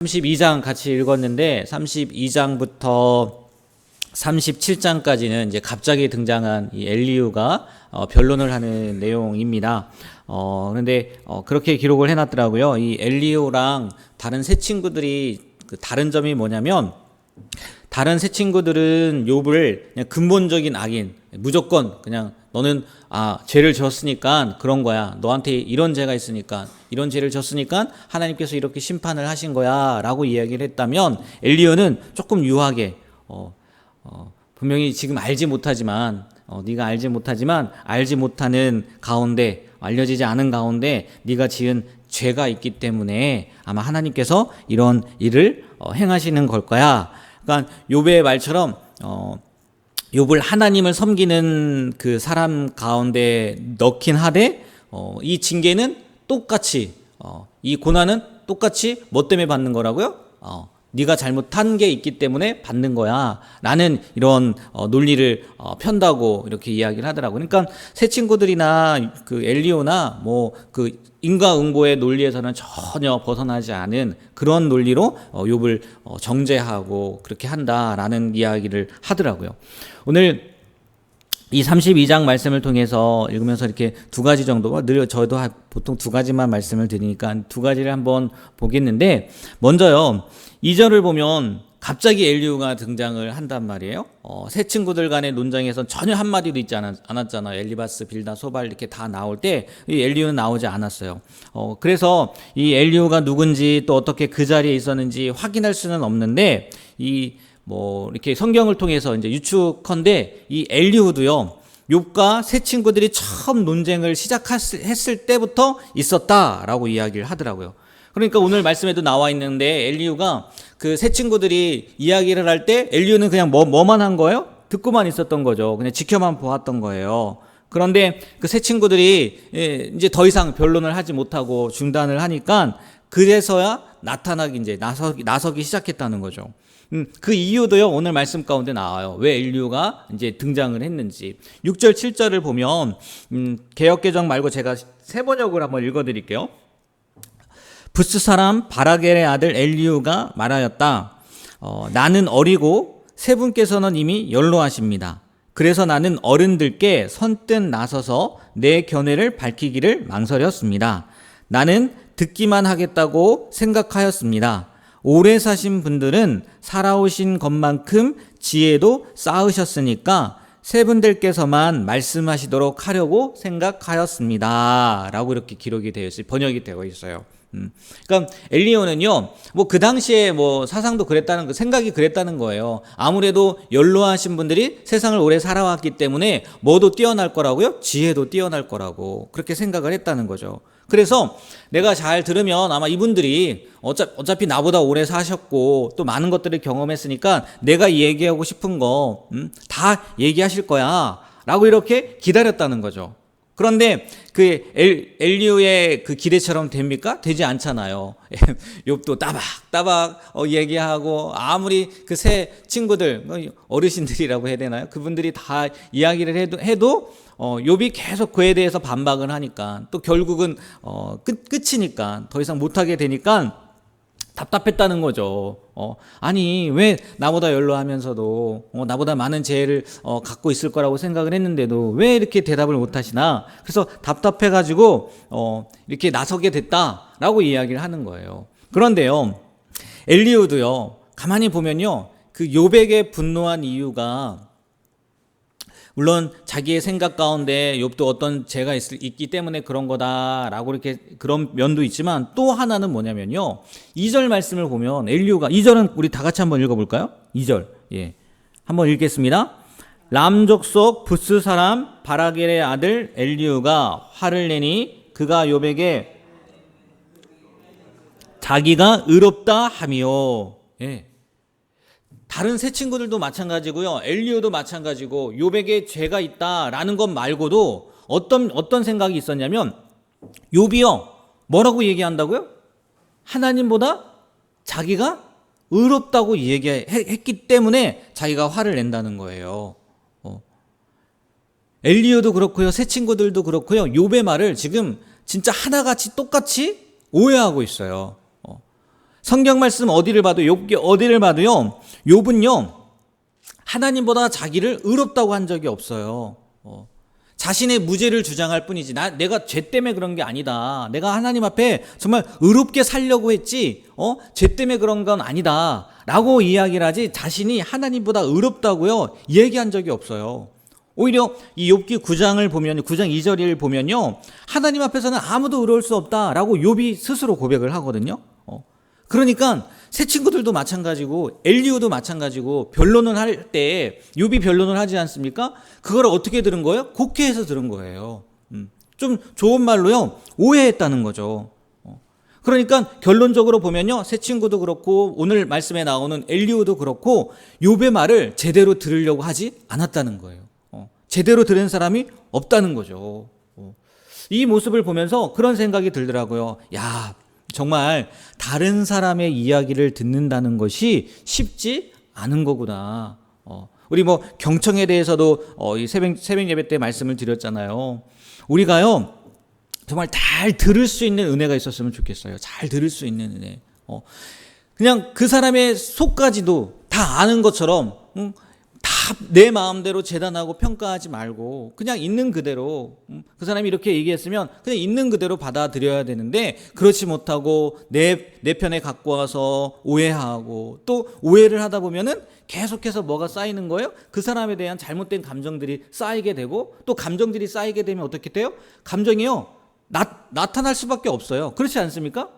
32장 같이 읽었는데 32장부터 37장까지는 이제 갑자기 등장한 이 엘리후가 변론을 하는 내용입니다. 그런데 그렇게 기록을 해놨더라고요. 이 엘리후랑 다른 새 친구들이 다른 점이 뭐냐면, 다른 새 친구들은 욥을 그냥 근본적인 악인, 무조건 그냥 너는 죄를 지었으니까 그런 거야, 너한테 이런 죄가 있으니까, 이런 죄를 졌으니까 하나님께서 이렇게 심판을 하신 거야 라고 이야기를 했다면, 엘리후는 조금 유하게 분명히 지금 알지 못하지만 네가 알지 못하는 가운데, 알려지지 않은 가운데 네가 지은 죄가 있기 때문에 아마 하나님께서 이런 일을 행하시는 걸 거야. 그러니까 욥의 말처럼 욥을 하나님을 섬기는 그 사람 가운데 넣긴 하되, 이 징계는 똑같이, 이 고난은 똑같이 뭐 때문에 받는 거라고요? 네가 잘못한 게 있기 때문에 받는 거야 라는 이런 논리를 편다고 이렇게 이야기를 하더라고요. 그러니까 새 친구들이나 그 엘리후나 뭐 그 인과응보의 논리에서는 전혀 벗어나지 않은 그런 논리로 욥을 정죄하고 그렇게 한다라는 이야기를 하더라고요. 오늘 이 32장 말씀을 통해서 읽으면서 이렇게 두 가지 정도, 늘 저도 보통 두 가지만 말씀을 드리니까 두 가지를 한번 보겠는데, 먼저요, 2절을 보면 갑자기 엘리후가 등장을 한단 말이에요. 새 친구들 간의 논쟁에서 전혀 한마디도 있지 않았잖아요. 엘리바스, 빌다, 소발 이렇게 다 나올 때 이 엘리후는 나오지 않았어요. 그래서 이 엘리후가 누군지, 또 어떻게 그 자리에 있었는지 확인할 수는 없는데, 이렇게 성경을 통해서 이제 유추컨대 이 엘리후도요, 욥과 새 친구들이 처음 논쟁을 시작했을 때부터 있었다라고 이야기를 하더라고요. 그러니까 오늘 말씀에도 나와 있는데, 엘리후가 그 새 친구들이 이야기를 할 때 엘리후는 그냥 뭐만 한 거예요? 듣고만 있었던 거죠. 그냥 지켜만 보았던 거예요. 그런데 그 새 친구들이 이제 더 이상 변론을 하지 못하고 중단을 하니까, 그래서야 나서기 시작했다는 거죠. 그 이유도요, 오늘 말씀 가운데 나와요. 왜 엘리후가 이제 등장을 했는지. 6절, 7절을 보면, 개역개정 말고 제가 새 번역을 한번 읽어드릴게요. 부스 사람 바라겔의 아들 엘리후가 말하였다. 나는 어리고 세 분께서는 이미 연로하십니다. 그래서 나는 어른들께 선뜻 나서서 내 견해를 밝히기를 망설였습니다. 나는 듣기만 하겠다고 생각하였습니다. 오래 사신 분들은 살아오신 것만큼 지혜도 쌓으셨으니까 세 분들께서만 말씀하시도록 하려고 생각하였습니다 라고 이렇게 기록이 되어 있어요. 번역이 되어 있어요. 그러니까 엘리후는요, 그 당시에 사상도 그랬다는 거, 생각이 그랬다는 거예요. 아무래도 연로하신 분들이 세상을 오래 살아왔기 때문에 뭐도 뛰어날 거라고요? 지혜도 뛰어날 거라고 그렇게 생각을 했다는 거죠. 그래서 내가 잘 들으면 아마 이분들이 어차피 나보다 오래 사셨고 또 많은 것들을 경험했으니까 내가 얘기하고 싶은 거 다 얘기하실 거야 라고 이렇게 기다렸다는 거죠. 그런데 그 엘리후의 그 기대처럼 됩니까? 되지 않잖아요. 욥도 따박따박 얘기하고, 아무리 그 새 친구들, 어르신들이라고 해야 되나요? 그분들이 다 이야기를 해도 욥이 계속 그에 대해서 반박을 하니까, 또 결국은 끝이니까 더 이상 못하게 되니까 답답했다는 거죠. 아니 왜 나보다 연로하면서도 나보다 많은 재해를 갖고 있을 거라고 생각을 했는데도 왜 이렇게 대답을 못 하시나. 그래서 답답해가지고 이렇게 나서게 됐다라고 이야기를 하는 거예요. 그런데요, 엘리후도요, 가만히 보면요, 그 욥에게 분노한 이유가, 물론 자기의 생각 가운데 욥도 어떤 죄가 있기 때문에 그런 거다라고 이렇게 그런 면도 있지만, 또 하나는 뭐냐면요, 2절 말씀을 보면 엘리후가, 2절은 우리 다 같이 한번 읽어볼까요? 2절 한번 읽겠습니다. 람 족속 부스 사람 바라겔의 아들 엘리후가 화를 내니 그가 욥에게 자기가 의롭다 하미요. 다른 새 친구들도 마찬가지고요, 엘리후도 마찬가지고, 욥에게 죄가 있다라는 것 말고도 어떤 생각이 있었냐면, 욥이요, 뭐라고 얘기한다고요? 하나님보다 자기가 의롭다고 얘기했기 때문에 자기가 화를 낸다는 거예요. 엘리후도 그렇고요, 새 친구들도 그렇고요, 욥의 말을 지금 진짜 하나같이 똑같이 오해하고 있어요. 성경 말씀 어디를 봐도 욥기 어디를 봐도요. 욥은요. 하나님보다 자기를 의롭다고 한 적이 없어요. 자신의 무죄를 주장할 뿐이지 내가 죄 때문에 그런 게 아니다. 내가 하나님 앞에 정말 의롭게 살려고 했지 죄 때문에 그런 건 아니다 라고 이야기를 하지 자신이 하나님보다 의롭다고요 얘기한 적이 없어요. 오히려 이 욥기 9장을 보면 9장 2절을 보면요 하나님 앞에서는 아무도 의로울 수 없다라고 욥이 스스로 고백을 하거든요. 그러니까 새 친구들도 마찬가지고 엘리후도 마찬가지고 변론을 할 때 욥이 변론을 하지 않습니까? 그걸 어떻게 들은 거예요? 곡해해서 들은 거예요. 좀 좋은 말로요 오해했다는 거죠. 그러니까 결론적으로 보면요 새 친구도 그렇고 오늘 말씀에 나오는 엘리후도 그렇고 욥의 말을 제대로 들으려고 하지 않았다는 거예요. 제대로 들은 사람이 없다는 거죠. 이 모습을 보면서 그런 생각이 들더라고요. 야, 정말 다른 사람의 이야기를 듣는다는 것이 쉽지 않은 거구나. 우리 뭐 경청에 대해서도 이 새벽 예배 때 말씀을 드렸잖아요. 우리가요 정말 잘 들을 수 있는 은혜가 있었으면 좋겠어요. 잘 들을 수 있는 은혜. 그냥 그 사람의 속까지도 다 아는 것처럼 다 내 마음대로 재단하고 평가하지 말고 그냥 있는 그대로 그 사람이 이렇게 얘기했으면 그냥 있는 그대로 받아들여야 되는데 그렇지 못하고 내 편에 갖고 와서 오해하고 또 오해를 하다 보면은 계속해서 뭐가 쌓이는 거예요? 그 사람에 대한 잘못된 감정들이 쌓이게 되고 또 감정들이 쌓이게 되면 어떻게 돼요? 감정이요 나타날 수밖에 없어요. 그렇지 않습니까?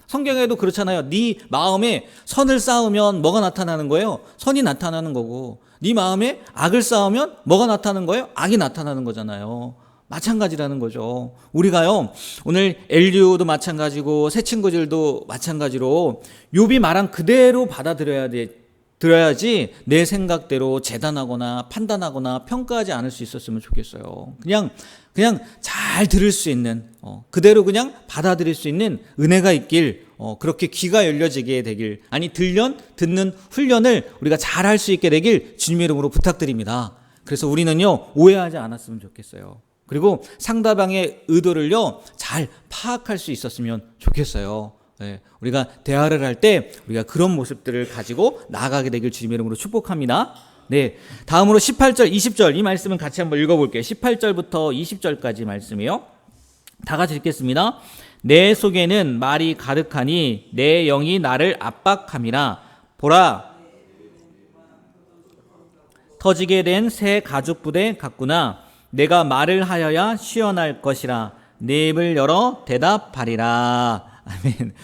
성경에도 그렇잖아요. 네 마음에 선을 쌓으면 뭐가 나타나는 거예요? 선이 나타나는 거고 네 마음에 악을 쌓으면 뭐가 나타나는 거예요? 악이 나타나는 거잖아요. 마찬가지라는 거죠. 우리가요 오늘 엘리후도 마찬가지고 새 친구들도 마찬가지로 욥이 말한 그대로 들어야지 내 생각대로 재단하거나 판단하거나 평가하지 않을 수 있었으면 좋겠어요. 그냥 잘 들을 수 있는 그대로 그냥 받아들일 수 있는 은혜가 있길 그렇게 귀가 열려지게 되길 듣는 훈련을 우리가 잘 할 수 있게 되길 주님의 이름으로 부탁드립니다. 그래서 우리는요 오해하지 않았으면 좋겠어요. 그리고 상대방의 의도를요 잘 파악할 수 있었으면 좋겠어요. 네, 우리가 대화를 할 때 우리가 그런 모습들을 가지고 나아가게 되길 주님의 이름으로 축복합니다. 네, 다음으로 18절, 20절 이 말씀은 같이 한번 읽어볼게요. 18절부터 20절까지 말씀이요. 다 같이 읽겠습니다. 내 속에는 말이 가득하니 내 영이 나를 압박함이라. 보라, 터지게 된 새 가죽 부대 같구나. 내가 말을 하여야 시원할 것이라. 내 입을 열어 대답하리라. 아멘.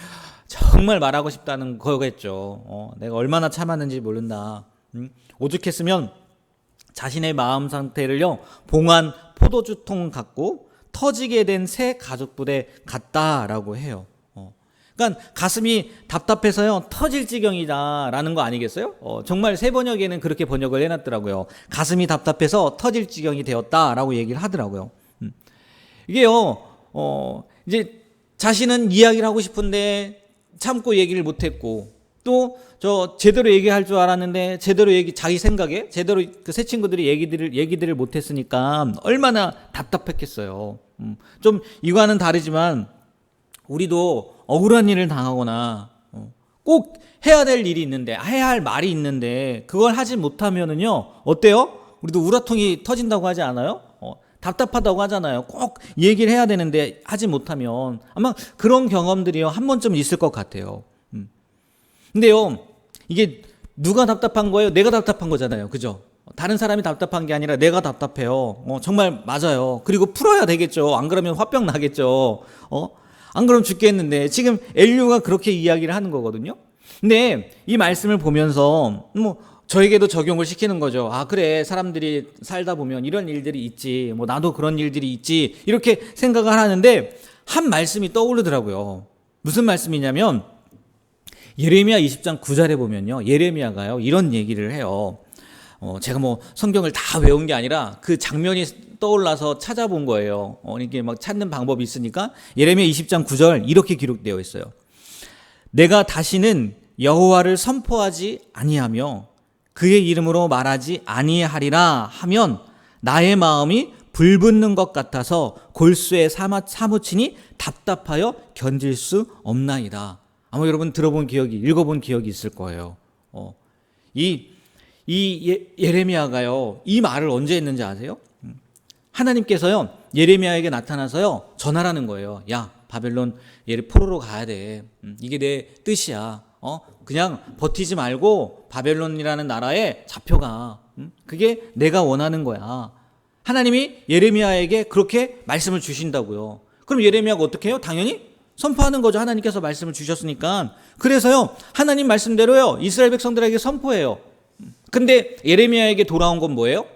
정말 말하고 싶다는 거겠죠. 내가 얼마나 참았는지 모른다. 오죽했으면 자신의 마음 상태를요 봉한 포도주통 같고 터지게 된 새 가죽 부대 같다라고 해요. 그러니까 가슴이 답답해서요 터질 지경이다라는 거 아니겠어요? 정말 새 번역에는 그렇게 번역을 해놨더라고요. 가슴이 답답해서 터질 지경이 되었다라고 얘기를 하더라고요. 이게요 이제 자신은 이야기를 하고 싶은데 참고 얘기를 못했고 또 저 제대로 얘기할 줄 알았는데 제대로 자기 생각에 제대로 그 새 친구들이 얘기들을 못했으니까 얼마나 답답했겠어요. 좀 이거와는 다르지만 우리도 억울한 일을 당하거나 꼭 해야 될 일이 있는데 해야 할 말이 있는데 그걸 하지 못하면은요 어때요? 우리도 우라통이 터진다고 하지 않아요? 답답하다고 하잖아요. 꼭 얘기를 해야 되는데 하지 못하면 아마 그런 경험들이요 한 번쯤 있을 것 같아요. 근데요 이게 누가 답답한 거예요? 내가 답답한 거잖아요. 그죠? 다른 사람이 답답한 게 아니라 내가 답답해요. 정말 맞아요. 그리고 풀어야 되겠죠. 안 그러면 화병 나겠죠. 안 그러면 죽겠는데 지금 엘리후가 그렇게 이야기를 하는 거거든요. 근데 이 말씀을 보면서 저에게도 적용을 시키는 거죠. 아 그래 사람들이 살다 보면 이런 일들이 있지. 나도 그런 일들이 있지. 이렇게 생각을 하는데 한 말씀이 떠오르더라고요. 무슨 말씀이냐면 예레미야 20장 9절에 보면요. 예레미야가요 이런 얘기를 해요. 제가 성경을 다 외운 게 아니라 그 장면이 떠올라서 찾아본 거예요. 이렇게 막 찾는 방법이 있으니까 예레미야 20장 9절 이렇게 기록되어 있어요. 내가 다시는 여호와를 선포하지 아니하며 그의 이름으로 말하지 아니하리라 하면 나의 마음이 불붙는 것 같아서 골수에 사무치니 답답하여 견딜 수 없나이다. 아마 여러분 들어본 기억이, 읽어본 기억이 있을 거예요. 예레미야가요, 이 말을 언제 했는지 아세요? 하나님께서요, 예레미야에게 나타나서요, 전하라는 거예요. 야, 바벨론 포로로 가야 돼. 이게 내 뜻이야. 그냥 버티지 말고 바벨론이라는 나라에 잡혀가. 그게 내가 원하는 거야. 하나님이 예레미야에게 그렇게 말씀을 주신다고요. 그럼 예레미야가 어떻게 해요? 당연히 선포하는 거죠. 하나님께서 말씀을 주셨으니까. 그래서요, 하나님 말씀대로요, 이스라엘 백성들에게 선포해요. 근데 예레미야에게 돌아온 건 뭐예요?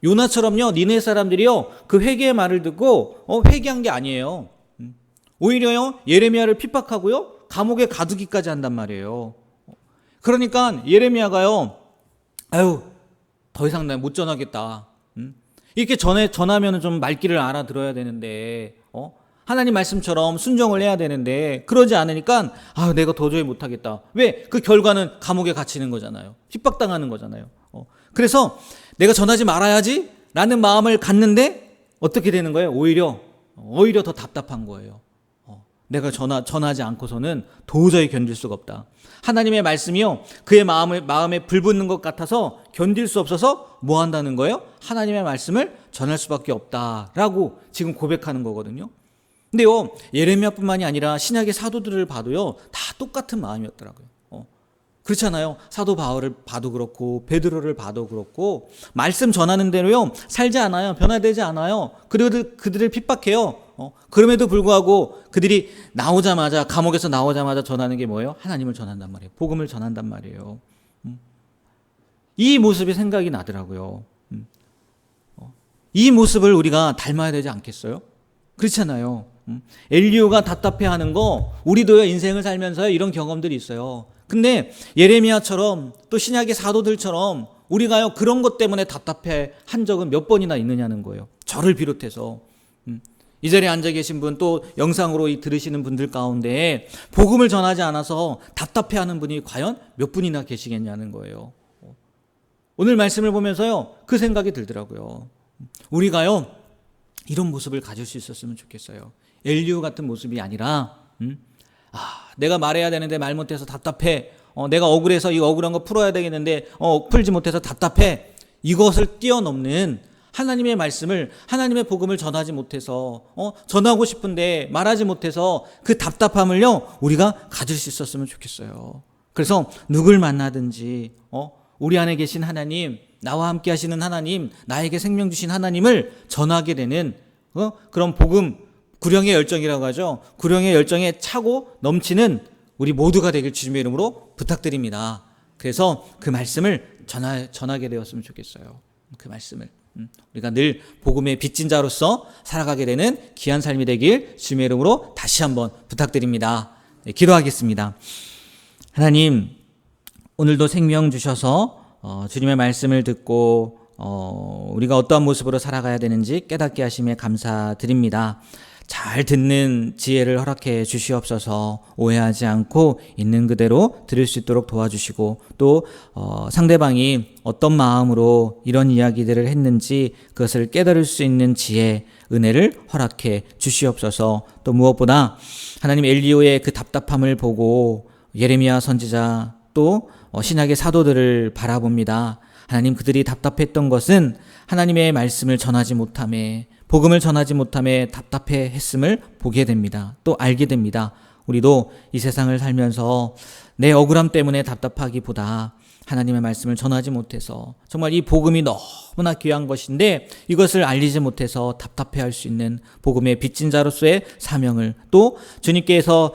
요나처럼요, 니네 사람들이요, 그 회개의 말을 듣고 회개한 게 아니에요. 오히려요, 예레미야를 핍박하고요, 감옥에 가두기까지 한단 말이에요. 그러니까 예레미야가요, 아유, 더 이상 나 못 전하겠다. 이렇게 전하면 좀 말귀를 알아들어야 되는데, 하나님 말씀처럼 순종을 해야 되는데, 그러지 않으니까, 내가 도저히 못하겠다. 왜? 그 결과는 감옥에 갇히는 거잖아요. 핍박당하는 거잖아요. 그래서 내가 전하지 말아야지 라는 마음을 갖는데, 어떻게 되는 거예요? 오히려 더 답답한 거예요. 내가 전하지 않고서는 도저히 견딜 수가 없다. 하나님의 말씀이요, 그의 마음에 불붙는 것 같아서 견딜 수 없어서 뭐 한다는 거예요? 하나님의 말씀을 전할 수밖에 없다라고 지금 고백하는 거거든요. 근데요, 예레미야뿐만이 아니라 신약의 사도들을 봐도요, 다 똑같은 마음이었더라고요. 그렇잖아요. 사도 바울을 봐도 그렇고 베드로를 봐도 그렇고 말씀 전하는 대로요, 살지 않아요. 변화되지 않아요. 그리고 그들을 핍박해요. 그럼에도 불구하고 그들이 감옥에서 나오자마자 전하는 게 뭐예요? 하나님을 전한단 말이에요. 복음을 전한단 말이에요. 이 모습이 생각이 나더라고요. 이 모습을 우리가 닮아야 되지 않겠어요? 그렇잖아요. 엘리야가 답답해하는 거, 우리도요, 인생을 살면서 이런 경험들이 있어요. 근데 예레미야처럼 또 신약의 사도들처럼 우리가요, 그런 것 때문에 답답해 한 적은 몇 번이나 있느냐는 거예요. 저를 비롯해서. 이 자리에 앉아 계신 분, 또 영상으로 들으시는 분들 가운데 복음을 전하지 않아서 답답해하는 분이 과연 몇 분이나 계시겠냐는 거예요. 오늘 말씀을 보면서요, 그 생각이 들더라고요. 우리가요, 이런 모습을 가질 수 있었으면 좋겠어요. 엘리야 같은 모습이 아니라, 내가 말해야 되는데 말 못해서 답답해. 내가 억울해서 이 억울한 거 풀어야 되겠는데 풀지 못해서 답답해. 이것을 뛰어넘는 하나님의 말씀을, 하나님의 복음을 전하지 못해서 전하고 싶은데 말하지 못해서 그 답답함을요, 우리가 가질 수 있었으면 좋겠어요. 그래서 누굴 만나든지 우리 안에 계신 하나님, 나와 함께 하시는 하나님, 나에게 생명 주신 하나님을 전하게 되는 그런 복음, 구령의 열정이라고 하죠. 구령의 열정에 차고 넘치는 우리 모두가 되길 주님의 이름으로 부탁드립니다. 그래서 그 말씀을 전하게 되었으면 좋겠어요. 그 말씀을 우리가 늘 복음의 빚진 자로서 살아가게 되는 귀한 삶이 되길 주님의 이름으로 다시 한번 부탁드립니다. 네, 기도하겠습니다. 하나님, 오늘도 생명 주셔서 주님의 말씀을 듣고 우리가 어떠한 모습으로 살아가야 되는지 깨닫게 하심에 감사드립니다. 잘 듣는 지혜를 허락해 주시옵소서. 오해하지 않고 있는 그대로 들을 수 있도록 도와주시고, 또 상대방이 어떤 마음으로 이런 이야기들을 했는지 그것을 깨달을 수 있는 지혜, 은혜를 허락해 주시옵소서. 또 무엇보다 하나님, 엘리야의 그 답답함을 보고 예레미야 선지자, 또 신약의 사도들을 바라봅니다. 하나님, 그들이 답답했던 것은 하나님의 말씀을 전하지 못함에, 복음을 전하지 못함에 답답해 했음을 보게 됩니다. 또 알게 됩니다. 우리도 이 세상을 살면서 내 억울함 때문에 답답하기보다 하나님의 말씀을 전하지 못해서, 정말 이 복음이 너무나 귀한 것인데 이것을 알리지 못해서 답답해할 수 있는 복음의 빚진 자로서의 사명을, 또 주님께서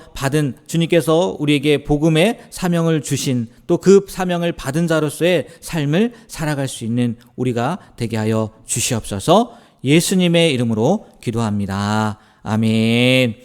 우리에게 복음의 사명을 주신, 또 그 사명을 받은 자로서의 삶을 살아갈 수 있는 우리가 되게 하여 주시옵소서. 예수님의 이름으로 기도합니다. 아멘.